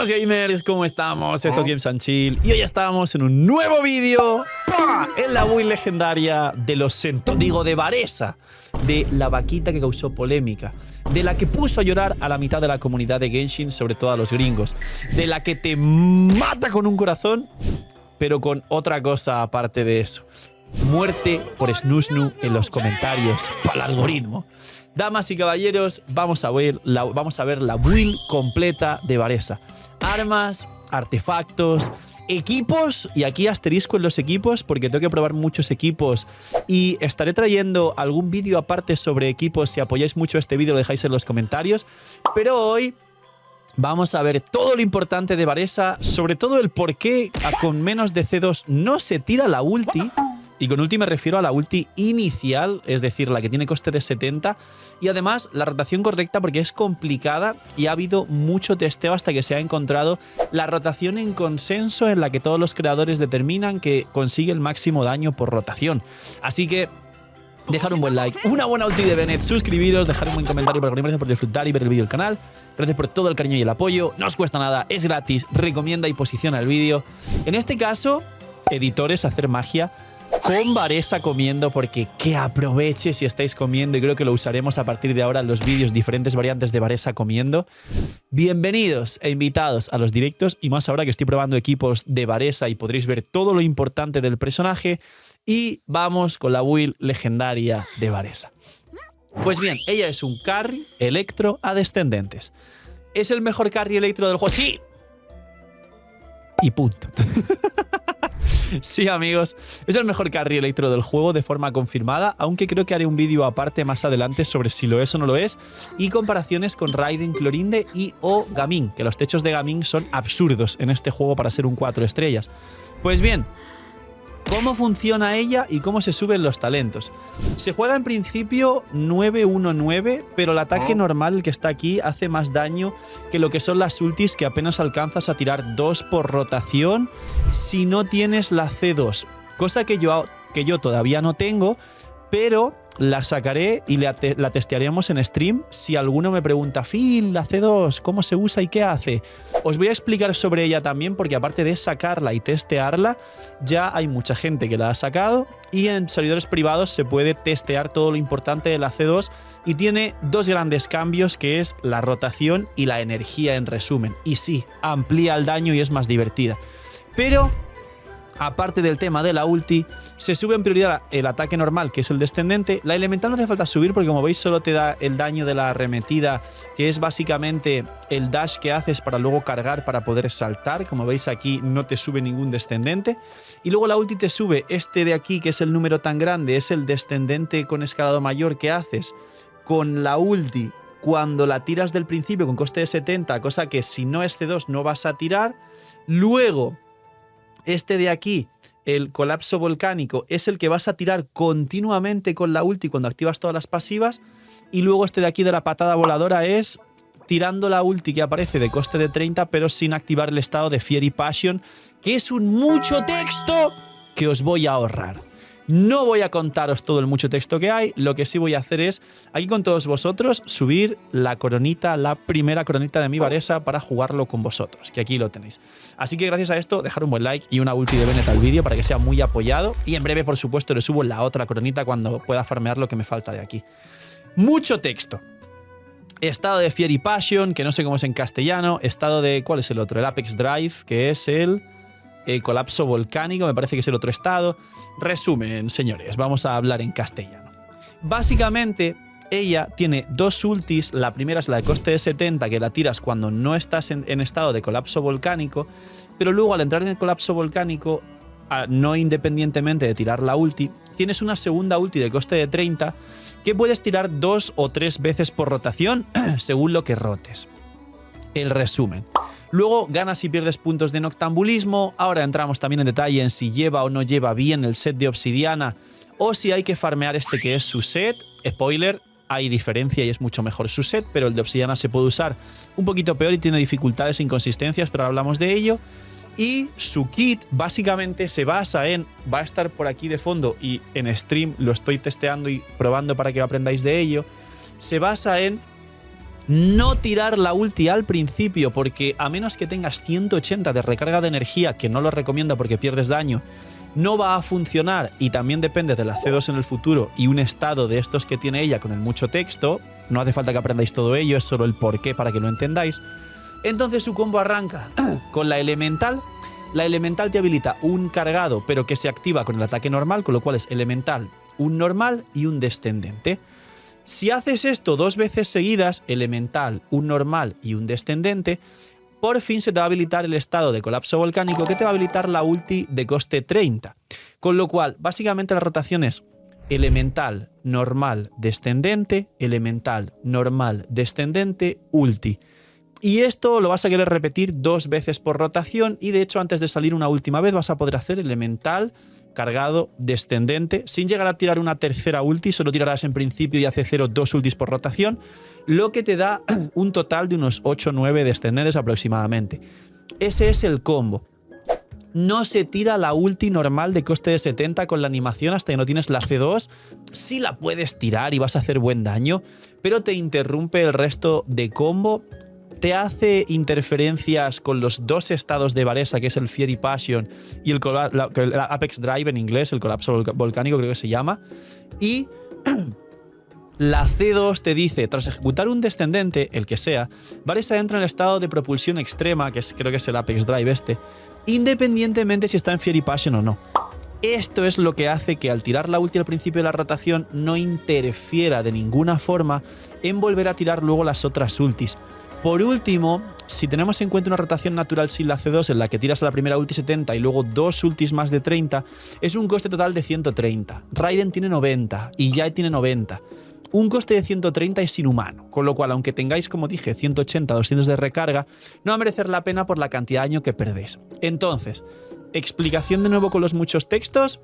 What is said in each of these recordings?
Buenos gamers, ¿cómo estamos? Esto es Games and Chill y hoy estamos en un nuevo vídeo en la build legendaria de los de Varesa, de la vaquita que causó polémica, de la que puso a llorar a la mitad de la comunidad de Genshin, sobre todo a los gringos, de la que te mata con un corazón, pero con otra cosa aparte de eso. Muerte por Snusnu en los comentarios para el algoritmo. Damas y caballeros, vamos a ver la build completa de Varesa. Armas, artefactos, equipos, y aquí asterisco en los equipos porque tengo que probar muchos equipos y estaré trayendo algún vídeo aparte sobre equipos. Si apoyáis mucho este vídeo lo dejáis en los comentarios, pero hoy vamos a ver todo lo importante de Varesa, sobre todo el por qué con menos de C2 no se tira la ulti. Y con ulti me refiero a la ulti inicial, es decir, la que tiene coste de 70. Y además la rotación correcta porque es complicada y ha habido mucho testeo hasta que se ha encontrado la rotación en consenso en la que todos los creadores determinan que consigue el máximo daño por rotación. Así que dejar un buen like, una buena ulti de Bennett, suscribiros, dejar un buen comentario para que gracias por disfrutar y ver el vídeo del canal. Gracias por todo el cariño y el apoyo. No os cuesta nada, es gratis, recomienda y posiciona el vídeo. En este caso, editores, hacer magia con Varesa comiendo, porque que aproveche si estáis comiendo, y creo que lo usaremos a partir de ahora en los vídeos, diferentes variantes de Varesa comiendo. Bienvenidos e invitados a los directos, y más ahora que estoy probando equipos de Varesa y podréis ver todo lo importante del personaje. Y vamos con la build legendaria de Varesa. Pues bien, ella es un carry electro a descendentes. ¿Es el mejor carry electro del juego? ¡Sí! Y punto. Sí, amigos, es el mejor carry electro del juego de forma confirmada, aunque creo que haré un vídeo aparte más adelante sobre si lo es o no lo es, y comparaciones con Raiden, Clorinde y o Gaming, que los techos de Gaming son absurdos en este juego para ser un 4 estrellas. Pues bien, ¿cómo funciona ella y cómo se suben los talentos? Se juega en principio 9-1-9, pero el ataque normal, el que está aquí, hace más daño que lo que son las ultis, que apenas alcanzas a tirar 2 por rotación si no tienes la C2. Cosa que yo todavía no tengo, pero la sacaré y la testearemos en stream. Si alguno me pregunta, Phil, la C2, ¿cómo se usa y qué hace? Os voy a explicar sobre ella también, porque aparte de sacarla y testearla, ya hay mucha gente que la ha sacado y en servidores privados se puede testear todo lo importante de la C2, y tiene dos grandes cambios, que es la rotación y la energía en resumen. Y sí, amplía el daño y es más divertida. Pero aparte del tema de la ulti, se sube en prioridad el ataque normal, que es el descendente. La elemental no hace falta subir porque, como veis, solo te da el daño de la arremetida, que es básicamente el dash que haces para luego cargar para poder saltar. Como veis aquí no te sube ningún descendente. Y luego la ulti te sube este de aquí, que es el número tan grande, es el descendente con escalado mayor que haces con la ulti cuando la tiras del principio con coste de 70, cosa que si no es C2 no vas a tirar. Luego este de aquí, el colapso volcánico, es el que vas a tirar continuamente con la ulti cuando activas todas las pasivas. Y luego este de aquí de la patada voladora es tirando la ulti que aparece de coste de 30, pero sin activar el estado de Fear y Passion, que es un mucho texto que os voy a ahorrar. No voy a contaros todo el mucho texto que hay. Lo que sí voy a hacer es, aquí con todos vosotros, subir la coronita, la primera coronita de mi Varesa para jugarlo con vosotros, que aquí lo tenéis. Así que gracias a esto, dejar un buen like y una ulti de Bennett al vídeo para que sea muy apoyado. Y en breve, por supuesto, le subo la otra coronita cuando pueda farmear lo que me falta de aquí. Mucho texto. Estado de Fear y Passion, que no sé cómo es en castellano. Estado de... ¿cuál es el otro? El Apex Drive, que es el colapso volcánico, me parece que es el otro estado. Resumen, señores, vamos a hablar en castellano. Básicamente, ella tiene dos ultis. La primera es la de coste de 70, que la tiras cuando no estás en estado de colapso volcánico, pero luego al entrar en el colapso volcánico, no independientemente de tirar la ulti, tienes una segunda ulti de coste de 30 que puedes tirar 2 o 3 veces por rotación según lo que rotes. El resumen. Luego ganas y pierdes puntos de noctambulismo. Ahora entramos también en detalle en si lleva o no lleva bien el set de obsidiana, o si hay que farmear este que es su set. Spoiler, hay diferencia y es mucho mejor su set, pero el de obsidiana se puede usar un poquito peor y tiene dificultades e inconsistencias, pero hablamos de ello. Y su kit básicamente se basa en, va a estar por aquí de fondo y en stream lo estoy testeando y probando para que aprendáis de ello, se basa en No tirar la ulti al principio, porque a menos que tengas 180 de recarga de energía, que no lo recomiendo porque pierdes daño, no va a funcionar y también depende de la C2 en el futuro y un estado de estos que tiene ella con el mucho texto. No hace falta que aprendáis todo ello, es solo el porqué para que lo entendáis. Entonces su combo arranca con la elemental. La elemental te habilita un cargado, pero que se activa con el ataque normal, con lo cual es elemental, un normal y un descendente. Si haces esto 2 veces seguidas, elemental, un normal y un descendente, por fin se te va a habilitar el estado de colapso volcánico que te va a habilitar la ulti de coste 30. Con lo cual, básicamente la rotación es elemental, normal, descendente, elemental, normal, descendente, ulti. Y esto lo vas a querer repetir 2 veces por rotación y de hecho antes de salir una última vez vas a poder hacer elemental, cargado, descendente, sin llegar a tirar una tercera ulti, solo tirarás en principio y hace 0, 2 ultis por rotación, lo que te da un total de unos 8 o 9 descendentes aproximadamente. Ese es el combo. No se tira la ulti normal de coste de 70 con la animación hasta que no tienes la C2. Sí la puedes tirar y vas a hacer buen daño, pero te interrumpe el resto de combo. Te hace interferencias con los 2 estados de Varesa, que es el Fiery Passion y el Apex Drive en inglés, el colapso volcánico creo que se llama. Y la C2 te dice, tras ejecutar un descendente, el que sea, Varesa entra en el estado de propulsión extrema, creo que es el Apex Drive independientemente si está en Fiery Passion o no. Esto es lo que hace que al tirar la ulti al principio de la rotación no interfiera de ninguna forma en volver a tirar luego las otras ultis. Por último, si tenemos en cuenta una rotación natural sin la C2 en la que tiras a la primera ulti 70 y luego 2 ultis más de 30, es un coste total de 130. Raiden tiene 90 y Jai tiene 90. Un coste de 130 es inhumano, con lo cual aunque tengáis, como dije, 180, 200 de recarga, no va a merecer la pena por la cantidad de daño que perdéis. Entonces, explicación de nuevo con los muchos textos.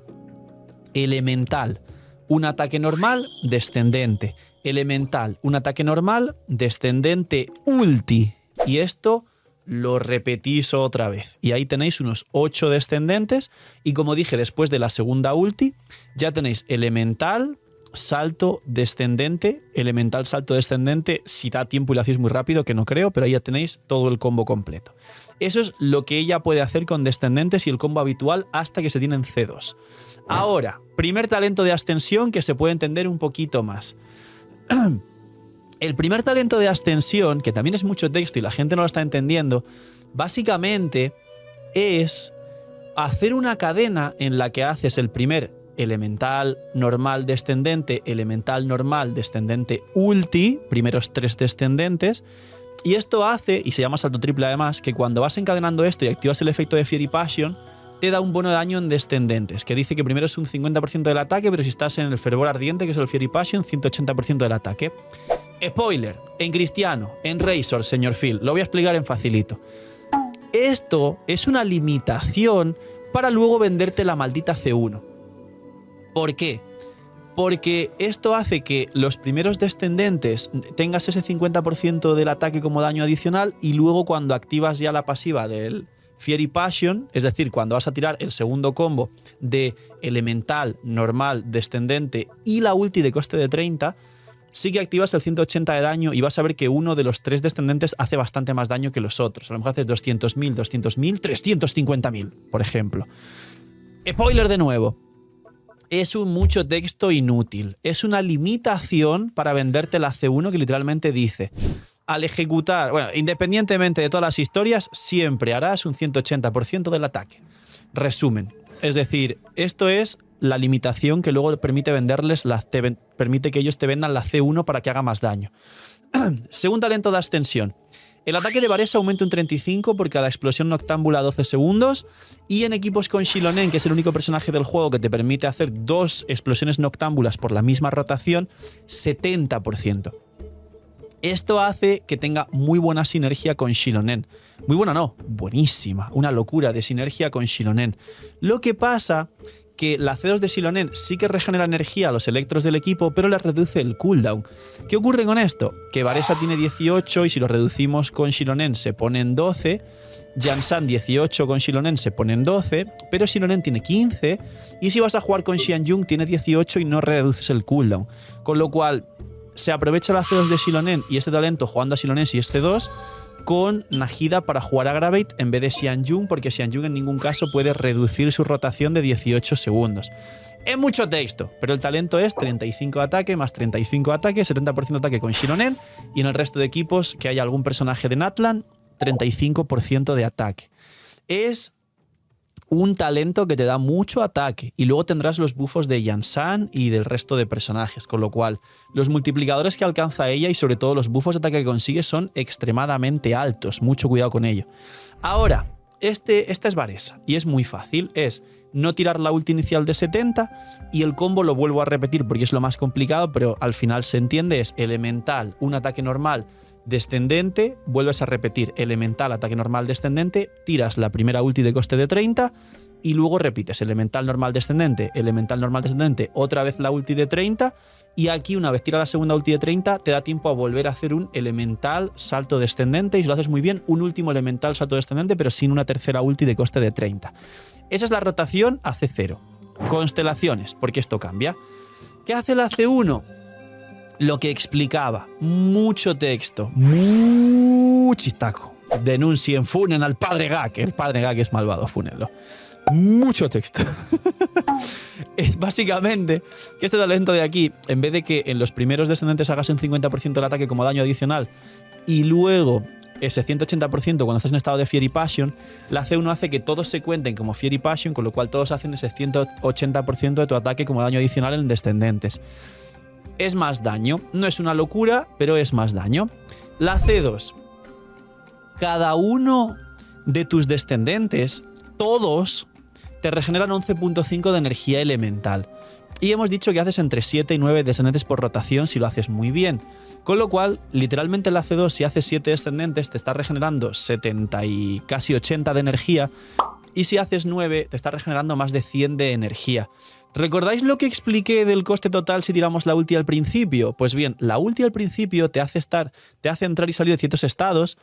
Elemental, un ataque normal, descendente. Elemental, un ataque normal, descendente, ulti. Y esto lo repetís otra vez. Y ahí tenéis unos 8 descendentes. Y como dije, después de la segunda ulti, ya tenéis elemental, salto, descendente, elemental, salto, descendente. Si da tiempo y lo hacéis muy rápido, que no creo, pero ahí ya tenéis todo el combo completo. Eso es lo que ella puede hacer con descendentes y el combo habitual hasta que se tienen C2. Ahora, primer talento de ascensión que se puede entender un poquito más. El primer talento de ascensión, que también es mucho texto y la gente no lo está entendiendo, básicamente es hacer una cadena en la que haces el primer elemental, normal, descendente, elemental, normal, descendente, ulti, primeros 3 descendentes, y esto hace, y se llama salto triple además, que cuando vas encadenando esto y activas el efecto de Fiery Passion, te da un bono de daño en descendentes, que dice que primero es un 50% del ataque, pero si estás en el fervor ardiente, que es el Fiery Passion, 180% del ataque. Spoiler, en cristiano, en Razor, señor Phil, lo voy a explicar en facilito. Esto es una limitación para luego venderte la maldita C1. ¿Por qué? Porque esto hace que los primeros descendentes tengas ese 50% del ataque como daño adicional y luego cuando activas ya la pasiva del Fiery Passion, es decir, cuando vas a tirar el segundo combo de elemental, normal, descendente y la ulti de coste de 30, sí que activas el 180 de daño y vas a ver que uno de los 3 descendentes hace bastante más daño que los otros. A lo mejor haces 200.000, 200.000, 350.000, por ejemplo. Spoiler de nuevo. Es un mucho texto inútil. Es una limitación para venderte la C1 que literalmente dice: al ejecutar, bueno, independientemente de todas las historias, siempre harás un 180% del ataque. Resumen. Es decir, esto es la limitación que luego permite venderles permite que ellos te vendan la C1 para que haga más daño. Según talento de ascensión. El ataque de Varesa aumenta un 35 por cada explosión noctámbula a 12 segundos y en equipos con Xilonen, que es el único personaje del juego que te permite hacer 2 explosiones noctámbulas por la misma rotación, 70%. Esto hace que tenga muy buena sinergia con Xilonen. Muy buena no, buenísima, una locura de sinergia con Xilonen. Lo que pasa que la C2 de Xilonen sí que regenera energía a los electros del equipo, pero le reduce el cooldown. ¿Qué ocurre con esto? Que Varesa tiene 18 y si lo reducimos con Xilonen se pone en 12, Jansan 18 con Xilonen se pone en 12, pero Xilonen tiene 15 y si vas a jugar con Xianjung tiene 18 y no reduces el cooldown. Con lo cual, se aprovecha la C2 de Xilonen y este talento jugando a Xilonen y este 2 con Nahida para jugar a Gravate en vez de Xianjun, porque Xianjun en ningún caso puede reducir su rotación de 18 segundos. Es mucho texto, pero el talento es 35 de ataque más 35 de ataque, 70% de ataque con Xilonen, y en el resto de equipos que haya algún personaje de Natlan, 35% de ataque. Es un talento que te da mucho ataque y luego tendrás los buffos de Yansan y del resto de personajes, con lo cual los multiplicadores que alcanza ella y sobre todo los buffos de ataque que consigue son extremadamente altos, mucho cuidado con ello. Ahora, esta es Varesa y es muy fácil, es no tirar la ulti inicial de 70 y el combo lo vuelvo a repetir porque es lo más complicado, pero al final se entiende, es elemental, un ataque normal, descendente, vuelves a repetir elemental, ataque normal, descendente, tiras la primera ulti de coste de 30 y luego repites elemental, normal, descendente, otra vez la ulti de 30 y aquí una vez tira la segunda ulti de 30 te da tiempo a volver a hacer un elemental, salto descendente y si lo haces muy bien, un último elemental, salto descendente pero sin una tercera ulti de coste de 30. Esa es la rotación a C0. Constelaciones, porque esto cambia. ¿Qué hace la C1? Lo que explicaba, mucho texto, muchistaco. Denuncien, funen al padre Gak. El padre Gak es malvado, fúnenlo. Mucho texto. Básicamente, que este talento de aquí, en vez de que en los primeros descendentes hagas un 50% del ataque como daño adicional y luego ese 180% cuando estás en estado de Fear y Passion, la C1 hace que todos se cuenten como Fear y Passion, con lo cual todos hacen ese 180% de tu ataque como daño adicional en descendentes. Es más daño. No es una locura, pero es más daño. La C2. Cada uno de tus descendentes, todos, te regeneran 11.5 de energía elemental. Y hemos dicho que haces entre 7 y 9 descendentes por rotación si lo haces muy bien. Con lo cual, literalmente la C2, si haces 7 descendentes, te está regenerando 70 y casi 80 de energía. Y si haces 9, te está regenerando más de 100 de energía. ¿Recordáis lo que expliqué del coste total si tiramos la ulti al principio? Pues bien, la ulti al principio te hace entrar y salir de ciertos estados,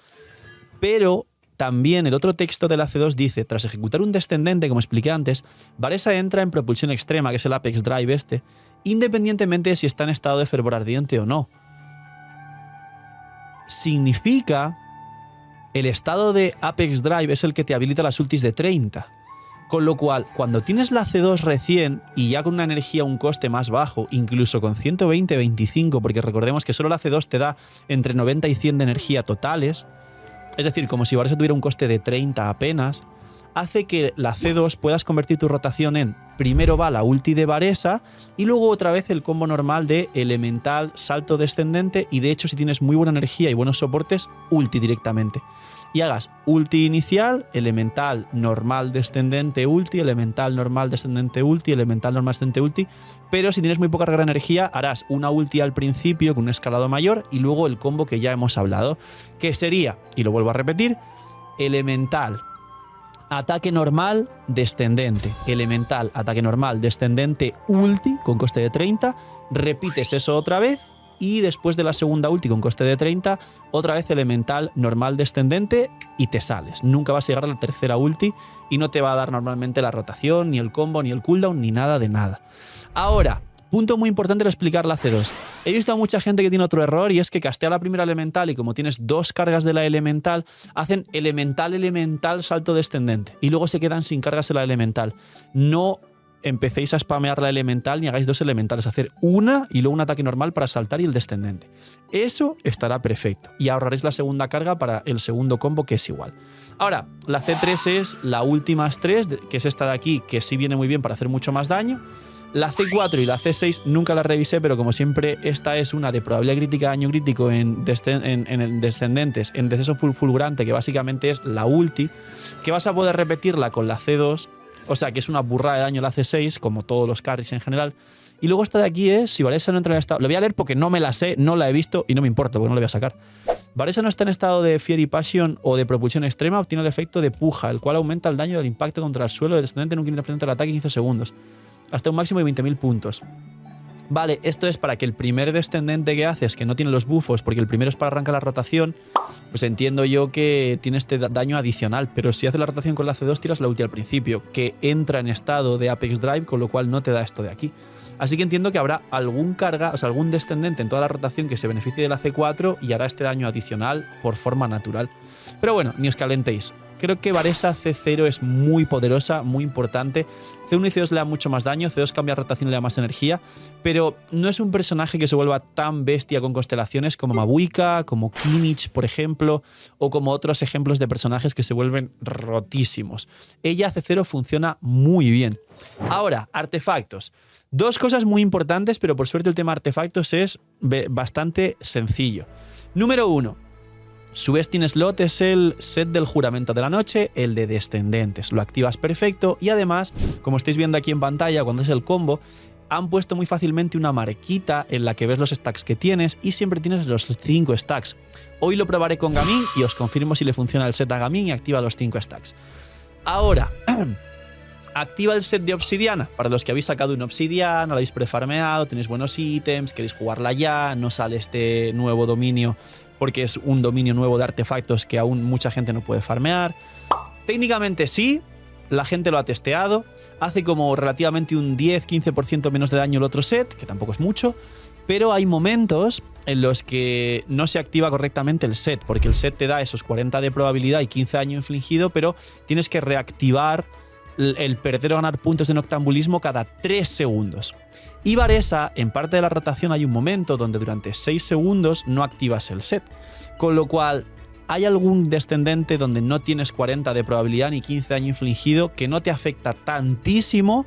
pero también el otro texto de la C2 dice, tras ejecutar un descendente, como expliqué antes, Varesa entra en propulsión extrema, que es el Apex Drive independientemente de si está en estado de fervor ardiente o no. Significa, el estado de Apex Drive es el que te habilita las ultis de 30. Con lo cual, cuando tienes la C2 recién y ya con una energía, un coste más bajo, incluso con 120-25, porque recordemos que solo la C2 te da entre 90 y 100 de energía totales, es decir, como si Varesa tuviera un coste de 30 apenas, hace que la C2 puedas convertir tu rotación en primero va la ulti de Varesa y luego otra vez el combo normal de elemental, salto descendente y de hecho si tienes muy buena energía y buenos soportes, ulti directamente. Y hagas ulti inicial, elemental, normal, descendente, ulti, elemental, normal, descendente, ulti, elemental, normal, descendente, ulti. Pero si tienes muy poca carga de energía, harás una ulti al principio con un escalado mayor y luego el combo que ya hemos hablado, que sería, y lo vuelvo a repetir, elemental, ataque normal, descendente, elemental, ataque normal, descendente, ulti con coste de 30, repites eso otra vez. Y después de la segunda ulti con coste de 30, otra vez elemental, normal, descendente y te sales. Nunca vas a llegar a la tercera ulti y no te va a dar normalmente la rotación, ni el combo, ni el cooldown, ni nada de nada. Ahora, punto muy importante de explicar la C2. He visto a mucha gente que tiene otro error y es que castea la primera elemental y como tienes dos cargas de la elemental, hacen elemental, salto descendente y luego se quedan sin cargas de la elemental. No empecéis a spamear la elemental ni hagáis dos elementales, hacer una y luego un ataque normal para saltar y el descendente. Eso estará perfecto y ahorraréis la segunda carga para el segundo combo que es igual. Ahora, la C3 es la última 3, que es esta de aquí, que sí viene muy bien para hacer mucho más daño. La C4 y la C6 nunca las revisé, pero como siempre esta es una de probabilidad crítica, daño crítico en descendentes, en deceso fulgurante, que básicamente es la ulti, que vas a poder repetirla con la C2. O sea, que es una burrada de daño la C6, como todos los carries en general. Y luego esta de aquí es, si Varesa no entra en estado... Lo voy a leer porque no me la sé, no la he visto y no me importa porque no la voy a sacar. Varesa no está en estado de Fear y Passion o de propulsión extrema, obtiene el efecto de puja, el cual aumenta el daño del impacto contra el suelo del descendente en un 15% del ataque en 15 segundos. Hasta un máximo de 20.000 puntos. Vale, esto es para que el primer descendente que haces, que no tiene los buffos, porque el primero es para arrancar la rotación, pues entiendo yo que tiene este daño adicional, pero si haces la rotación con la C2 tiras la ulti al principio, que entra en estado de Apex Drive, con lo cual no te da esto de aquí. Así que entiendo que habrá algún algún descendente en toda la rotación que se beneficie de la C4 y hará este daño adicional por forma natural. Pero bueno, ni os calentéis. Creo que Varesa C0 es muy poderosa, muy importante. C1 y C2 le da mucho más daño, C2 cambia rotación y le da más energía, pero no es un personaje que se vuelva tan bestia con constelaciones como Mabuika, como Kinich, por ejemplo, o como otros ejemplos de personajes que se vuelven rotísimos. Ella C0 funciona muy bien. Ahora, artefactos. Dos cosas muy importantes, pero por suerte el tema artefactos es bastante sencillo. Número 1. Su Destin Slot es el set del juramento de la noche, el de descendentes. Lo activas perfecto y además, como estáis viendo aquí en pantalla, cuando es el combo, han puesto muy fácilmente una marquita en la que ves los stacks que tienes y siempre tienes los 5 stacks. Hoy lo probaré con Gaming y os confirmo si le funciona el set a Gaming y activa los 5 stacks. Ahora, activa el set de obsidiana. Para los que habéis sacado una obsidiana, la habéis prefarmeado, tenéis buenos ítems, queréis jugarla ya, no sale este nuevo dominio porque es un dominio nuevo de artefactos que aún mucha gente no puede farmear. Técnicamente sí, la gente lo ha testeado, hace como relativamente un 10-15% menos de daño el otro set, que tampoco es mucho, pero hay momentos en los que no se activa correctamente el set, porque el set te da esos 40 de probabilidad y 15 daño infligido, pero tienes que reactivar el perder o ganar puntos de noctambulismo cada 3 segundos. Y Varesa, en parte de la rotación hay un momento donde durante 6 segundos no activas el set, con lo cual hay algún descendente donde no tienes 40 de probabilidad ni 15 daño infligido que no te afecta tantísimo,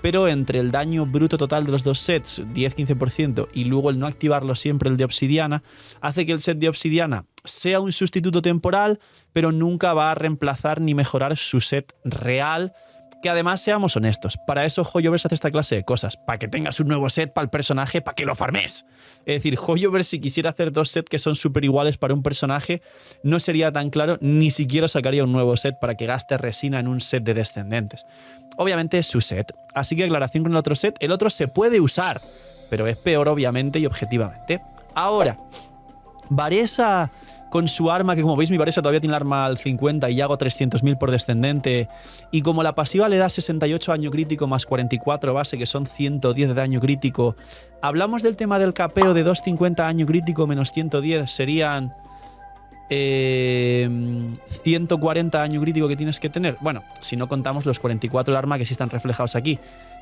pero entre el daño bruto total de los dos sets, 10-15%, y luego el no activarlo siempre, el de obsidiana, hace que el set de obsidiana sea un sustituto temporal, pero nunca va a reemplazar ni mejorar su set real. Que además, seamos honestos, para eso Hoyoverse hace esta clase de cosas, para que tengas un nuevo set para el personaje, para que lo farmes. Es decir, Hoyoverse, si quisiera hacer dos sets que son súper iguales para un personaje, no sería tan claro, ni siquiera sacaría un nuevo set para que gaste resina en un set de descendentes. Obviamente es su set, así que aclaración con el otro se puede usar, pero es peor obviamente y objetivamente. Ahora, Varesa con su arma, que como veis mi Varesa todavía tiene el arma al 50 y hago 300.000 por descendente, y como la pasiva le da 68 daño crítico más 44 base, que son 110 de daño crítico, hablamos del tema del capeo de 250 daño crítico menos 110, serían 140 daño crítico que tienes que tener. Bueno, si no contamos los 44 del arma que sí están reflejados aquí.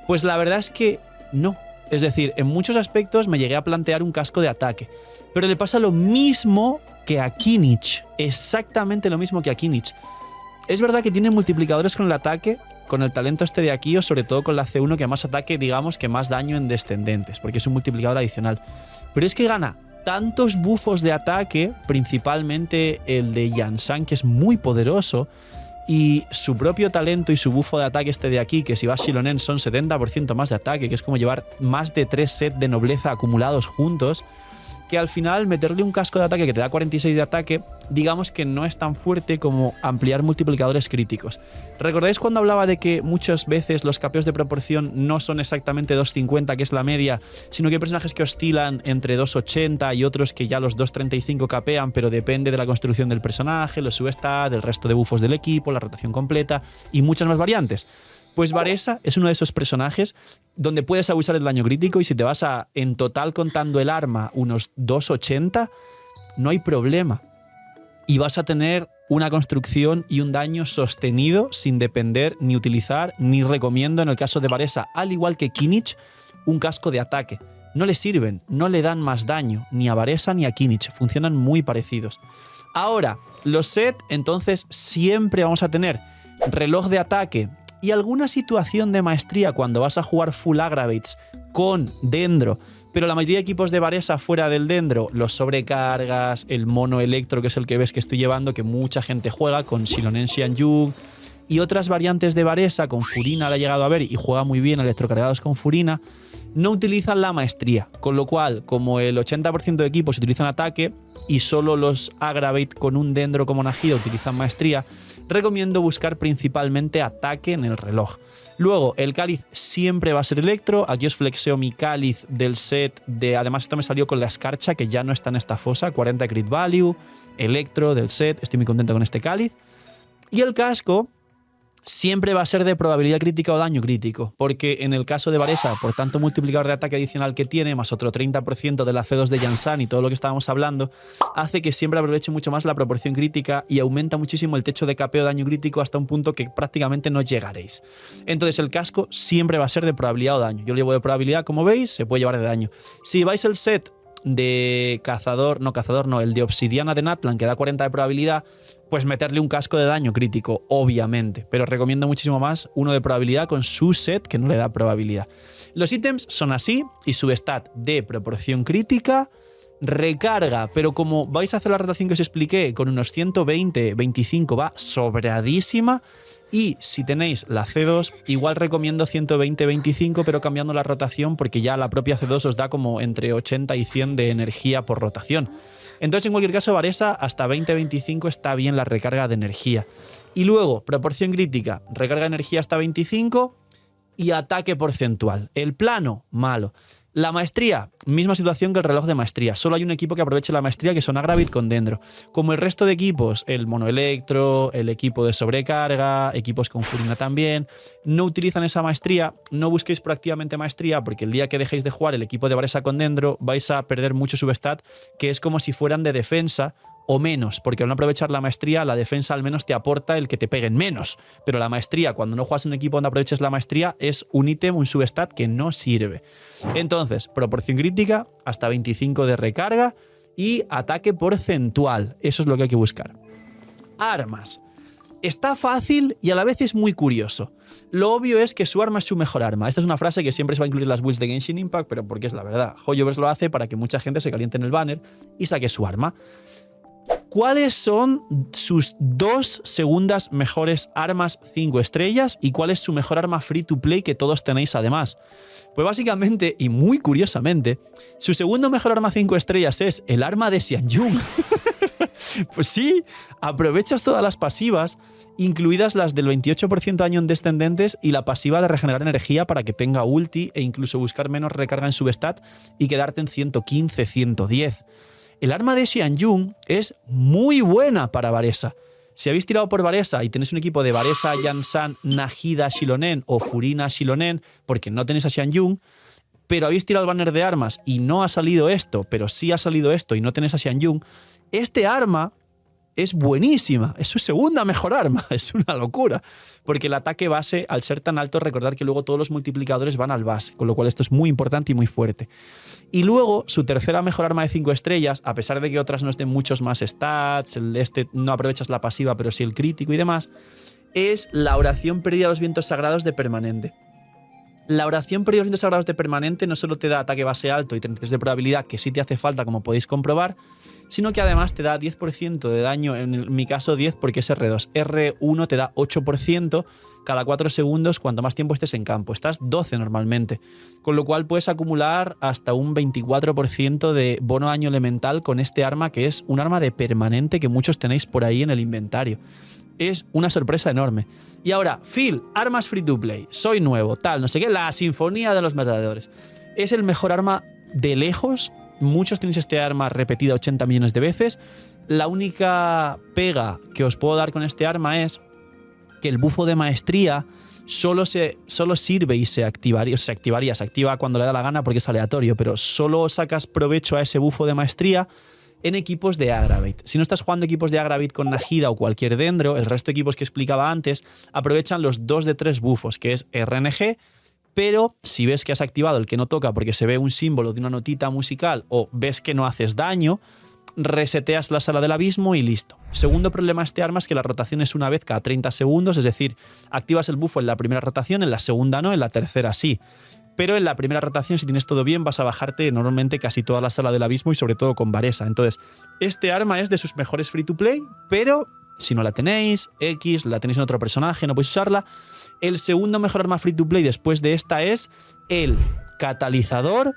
Pues la verdad es que no. Es decir, en muchos aspectos me llegué a plantear un casco de ataque, pero le pasa lo mismo que a Kinich, exactamente lo mismo que a Kinich. Es verdad que tiene multiplicadores con el ataque, con el talento este de aquí, o sobre todo con la C1, que más ataque, digamos que más daño en descendentes, porque es un multiplicador adicional. Pero es que gana tantos bufos de ataque, principalmente el de Yansan, que es muy poderoso, y su propio talento y su bufo de ataque este de aquí, que si vas Shilonen son 70% más de ataque, que es como llevar más de 3 sets de nobleza acumulados juntos, que al final meterle un casco de ataque que te da 46 de ataque, digamos que no es tan fuerte como ampliar multiplicadores críticos. ¿Recordáis cuando hablaba de que muchas veces los capeos de proporción no son exactamente 250, que es la media, sino que hay personajes que oscilan entre 280 y otros que ya los 235 capean, pero depende de la construcción del personaje, los substats, del resto de buffos del equipo, la rotación completa y muchas más variantes? Pues Varesa es uno de esos personajes donde puedes abusar del daño crítico y si te vas a, en total contando el arma, unos 280, no hay problema. Y vas a tener una construcción y un daño sostenido sin depender ni utilizar, ni recomiendo en el caso de Varesa, al igual que Kinich, un casco de ataque. No le sirven, no le dan más daño, ni a Varesa ni a Kinich, funcionan muy parecidos. Ahora, los sets, entonces siempre vamos a tener reloj de ataque y alguna situación de maestría cuando vas a jugar full aggravates con Dendro, pero la mayoría de equipos de Varesa fuera del Dendro, los sobrecargas, el mono electro, que es el que ves que estoy llevando, que mucha gente juega con Shilonen Xianyun, y otras variantes de Varesa, con Furina la he llegado a ver y juega muy bien electrocargados con Furina, no utilizan la maestría, con lo cual, como el 80% de equipos utilizan ataque y solo los Aggravate con un Dendro como Nahida utilizan maestría, recomiendo buscar principalmente ataque en el reloj. Luego, el cáliz siempre va a ser electro. Aquí os flexeo mi cáliz del set de... Además, esto me salió con la escarcha, que ya no está en esta fosa. 40 crit value, electro del set. Estoy muy contento con este cáliz. Y el casco siempre va a ser de probabilidad crítica o daño crítico, porque en el caso de Varesa, por tanto multiplicador de ataque adicional que tiene, más otro 30% de la C2 de Jansan y todo lo que estábamos hablando, hace que siempre aproveche mucho más la proporción crítica y aumenta muchísimo el techo de capeo daño crítico hasta un punto que prácticamente no llegaréis. Entonces el casco siempre va a ser de probabilidad o daño. Yo lo llevo de probabilidad, como veis, se puede llevar de daño. Si vais el set de cazador, no, el de obsidiana de Natlan, que da 40 de probabilidad, pues meterle un casco de daño crítico, obviamente. Pero recomiendo muchísimo más uno de probabilidad con su set, que no le da probabilidad. Los ítems son así, y su stat de proporción crítica, recarga, pero como vais a hacer la rotación que os expliqué, con unos 120, 25 va sobradísima. Y si tenéis la C2, igual recomiendo 120, 25, pero cambiando la rotación, porque ya la propia C2 os da como entre 80 y 100 de energía por rotación. Entonces, en cualquier caso, Varesa hasta 20-25 está bien la recarga de energía. Y luego, proporción crítica, recarga de energía hasta 25 y ataque porcentual. El plano, malo. La maestría, misma situación que el reloj de maestría. Solo hay un equipo que aproveche la maestría, que son Aggravate con Dendro. Como el resto de equipos, el Monoelectro, el equipo de sobrecarga, equipos con Furina también, no utilizan esa maestría. No busquéis proactivamente maestría, porque el día que dejéis de jugar el equipo de Varesa con Dendro vais a perder mucho substat, que es como si fueran de defensa o menos, porque al no aprovechar la maestría, la defensa al menos te aporta el que te peguen menos. Pero la maestría, cuando no juegas en un equipo donde aproveches la maestría, es un ítem, un substat que no sirve. Entonces, proporción crítica, hasta 25 de recarga y ataque porcentual. Eso es lo que hay que buscar. Armas. Está fácil y a la vez es muy curioso. Lo obvio es que su arma es su mejor arma. Esta es una frase que siempre se va a incluir en las builds de Genshin Impact, pero porque es la verdad. Hoyoverse lo hace para que mucha gente se caliente en el banner y saque su arma. ¿Cuáles son sus dos segundas mejores armas 5 estrellas y cuál es su mejor arma free to play que todos tenéis además? Pues básicamente, y muy curiosamente, su segundo mejor arma 5 estrellas es el arma de Xianyun. Pues sí, aprovechas todas las pasivas, incluidas las del 28% daño en descendentes y la pasiva de regenerar energía para que tenga ulti e incluso buscar menos recarga en substat y quedarte en 115, 110. El arma de Xianyun es muy buena para Varesa. Si habéis tirado por Varesa y tenéis un equipo de Varesa, Jansan, Nahida, Shilonen o Furina, Shilonen, porque no tenéis a Xianyun, pero habéis tirado el banner de armas y no ha salido esto, pero sí ha salido esto y no tenéis a Xianyun, este arma es buenísima, es su segunda mejor arma, es una locura, porque el ataque base, al ser tan alto, recordar que luego todos los multiplicadores van al base, con lo cual esto es muy importante y muy fuerte. Y luego, su tercera mejor arma de 5 estrellas, a pesar de que otras no estén muchos más stats, no aprovechas la pasiva, pero sí el crítico y demás, es la oración perdida a los vientos sagrados de permanente. La oración perdida a los vientos sagrados de permanente no solo te da ataque base alto y 33 de probabilidad, que sí te hace falta, como podéis comprobar, sino que además te da 10% de daño, en mi caso 10 porque es R2. R1 te da 8% cada 4 segundos cuanto más tiempo estés en campo. Estás 12 normalmente, con lo cual puedes acumular hasta un 24% de bono daño elemental con este arma, que es un arma de permanente que muchos tenéis por ahí en el inventario. Es una sorpresa enorme. Y ahora, Phil, armas free to play. Soy nuevo, tal, no sé qué. La sinfonía de los merodeadores. Es el mejor arma de lejos. Muchos tenéis este arma repetida 80 millones de veces. La única pega que os puedo dar con este arma es que el bufo de maestría solo sirve y se activaría. Se activa cuando le da la gana porque es aleatorio, pero solo sacas provecho a ese bufo de maestría en equipos de Aggravate. Si no estás jugando equipos de Aggravate con Nahida o cualquier Dendro, el resto de equipos que explicaba antes aprovechan los 2 de 3 bufos, que es RNG, pero si ves que has activado el que no toca porque se ve un símbolo de una notita musical o ves que no haces daño, reseteas la sala del abismo y listo. Segundo problema de este arma es que la rotación es una vez cada 30 segundos, es decir, activas el bufo en la primera rotación, en la segunda no, en la tercera sí. Pero en la primera rotación, si tienes todo bien, vas a bajarte normalmente casi toda la sala del abismo y sobre todo con Varesa. Entonces, este arma es de sus mejores free to play, pero si no la tenéis, la tenéis en otro personaje, no podéis usarla. El segundo mejor arma free to play después de esta es el catalizador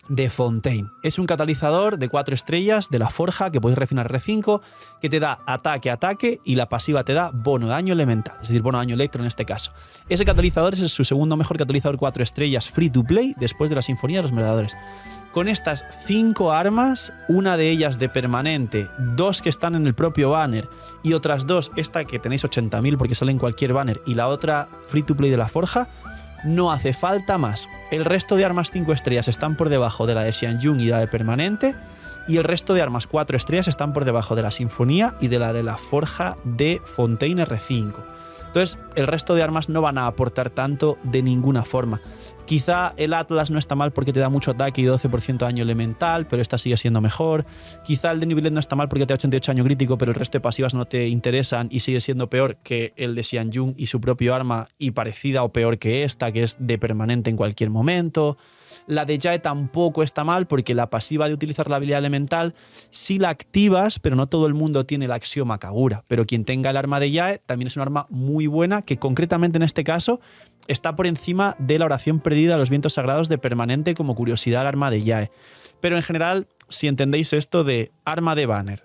de Fontaine. Es un catalizador de 4 estrellas de la forja que podéis refinar R5, que te da ataque y la pasiva te da bono de daño elemental, es decir, bono de daño electro en este caso. Ese catalizador es su segundo mejor catalizador 4 estrellas free to play después de la Sinfonía de los Merodeadores. Con estas 5 armas, una de ellas de permanente, 2 que están en el propio banner y otras 2, esta que tenéis 80.000 porque sale en cualquier banner y la otra free to play de la forja, no hace falta más. El resto de armas 5 estrellas están por debajo de la de Xianjun y la de permanente, y el resto de armas 4 estrellas están por debajo de la Sinfonía y de la forja de Fontaine R5. Entonces, el resto de armas no van a aportar tanto de ninguna forma. Quizá el Atlas no está mal porque te da mucho ataque y 12% de daño elemental, pero esta sigue siendo mejor. Quizá el de Nivellet no está mal porque te da 88 daño crítico, pero el resto de pasivas no te interesan y sigue siendo peor que el de Xianjun y su propio arma, y parecida o peor que esta, que es de permanente en cualquier momento. La de Yae tampoco está mal porque la pasiva de utilizar la habilidad elemental sí la activas, pero no todo el mundo tiene el axioma Kagura. Pero quien tenga el arma de Yae también es un arma muy buena que concretamente en este caso está por encima de la oración perdida a los vientos sagrados de permanente como curiosidad al arma de Yae. Pero en general, si entendéis esto de arma de banner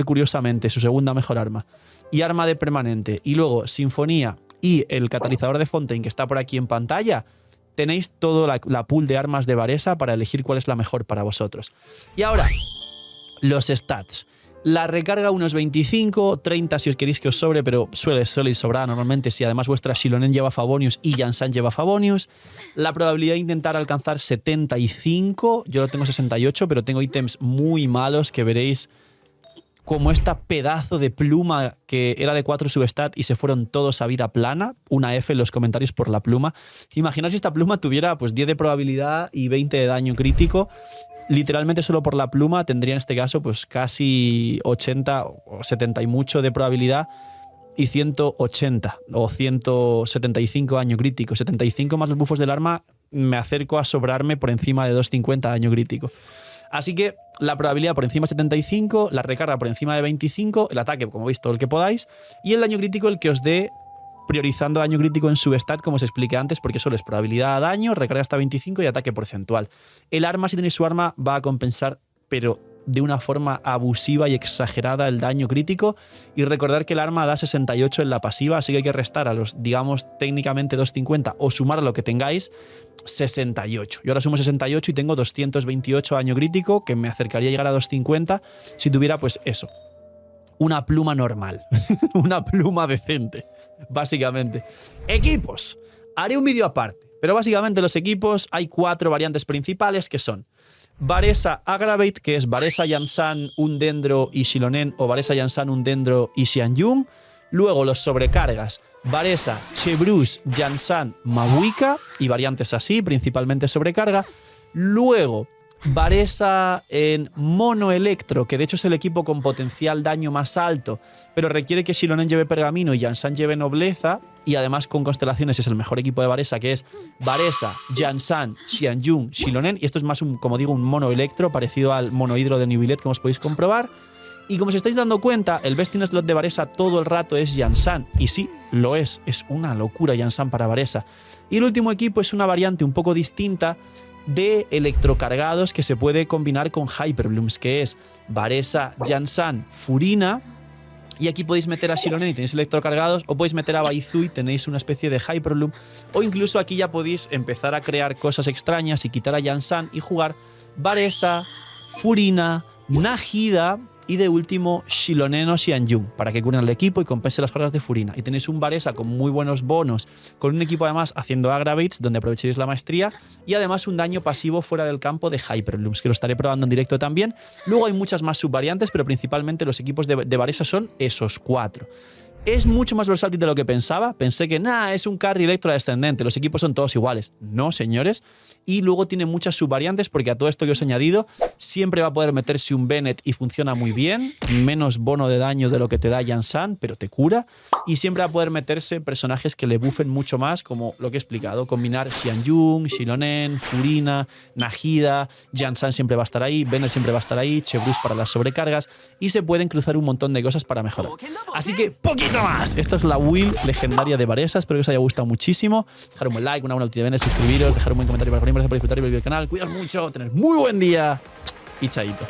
curiosamente, su segunda mejor arma, y arma de permanente, y luego Sinfonía y el catalizador de Fontaine que está por aquí en pantalla, tenéis toda la pool de armas de Varese para elegir cuál es la mejor para vosotros. Y ahora, los stats. La recarga unos 25, 30 si os queréis que os sobre, pero suele ir sobrada normalmente si además vuestra Xilonen lleva Favonius y Yansan lleva Favonius. La probabilidad de intentar alcanzar 75, yo lo tengo 68, pero tengo ítems muy malos que veréis, como esta pedazo de pluma que era de 4 substat y se fueron todos a vida plana. Una F en los comentarios por la pluma. Imaginad si esta pluma tuviera pues 10 de probabilidad y 20 de daño crítico. Literalmente solo por la pluma tendría en este caso pues casi 80 o 70 y mucho de probabilidad y 180 o 175 daño crítico. 75 más los buffos del arma, me acerco a sobrarme por encima de 250 daño crítico. Así que la probabilidad por encima de 75, la recarga por encima de 25, el ataque, como veis, todo el que podáis, y el daño crítico el que os dé, priorizando daño crítico en substat, como os expliqué antes, porque solo es probabilidad a daño, recarga hasta 25 y ataque porcentual. El arma, si tenéis su arma, va a compensar, pero de una forma abusiva y exagerada, el daño crítico. Y recordar que el arma da 68 en la pasiva, así que hay que restar a los, digamos, técnicamente 250 o sumar a lo que tengáis 68. Yo ahora sumo 68 y tengo 228 daño crítico, que me acercaría a llegar a 250 si tuviera, pues eso, una pluma normal. Una pluma decente, básicamente. Equipos. Haré un vídeo aparte, pero básicamente los equipos hay 4 variantes principales que son Varese Aggravate, que es Varese Yansan, un Dendro y Xilonen, o Varese Yansan, un Dendro y Xianjun. Luego los sobrecargas, Varese, Chebrus, Yansan, Mabuika y variantes así, principalmente sobrecarga. Luego Varese en mono electro, que de hecho es el equipo con potencial daño más alto, pero requiere que Xilonen lleve pergamino y Yansan lleve nobleza, y además con constelaciones es el mejor equipo de Varese, que es Varese, Yansan, Xianjun, Xilonen, y esto es más, como digo, un mono electro parecido al mono hidro de Nivellet, como os podéis comprobar. Y como os estáis dando cuenta, el best in slot de Varese todo el rato es Yansan, y sí, lo es una locura Yansan para Varese. Y el último equipo es una variante un poco distinta de electrocargados que se puede combinar con Hyperblooms, que es Varese, Yansan, Furina, y aquí podéis meter a Xilonen y tenéis electrocargados, o podéis meter a Baizu y tenéis una especie de Hyperbloom, o incluso aquí ya podéis empezar a crear cosas extrañas y quitar a Yansan y jugar Varese, Furina, Nahida y de último Xilonen o Xianjun, para que curen al equipo y compense las cargas de Furina. Y tenéis un Varese con muy buenos bonos, con un equipo además haciendo aggravates, donde aprovechéis la maestría, y además un daño pasivo fuera del campo de Hyperblooms, que lo estaré probando en directo también. Luego hay muchas más subvariantes, pero principalmente los equipos de Varese son esos 4. Es mucho más versátil de lo que pensaba. Pensé que es un carry electro descendente, los equipos son todos iguales. No, señores. Y luego tiene muchas subvariantes, porque a todo esto que os he añadido siempre va a poder meterse un Bennett y funciona muy bien, menos bono de daño de lo que te da Yansan, pero te cura. Y siempre va a poder meterse personajes que le buffen mucho más, como lo que he explicado, combinar Xianjun, Xilonen, Furina, Nahida, Yansan siempre va a estar ahí, Bennett siempre va a estar ahí, Chebrus para las sobrecargas, y se pueden cruzar un montón de cosas para mejorar. Así que poquito otro más. Esta es la Will legendaria de Varesa. Espero que os haya gustado muchísimo. Dejar un buen like, una buena noticia, suscribiros, dejar un buen comentario para que por disfrutar y ver el canal. Cuidaos mucho, tener muy buen día y chaito.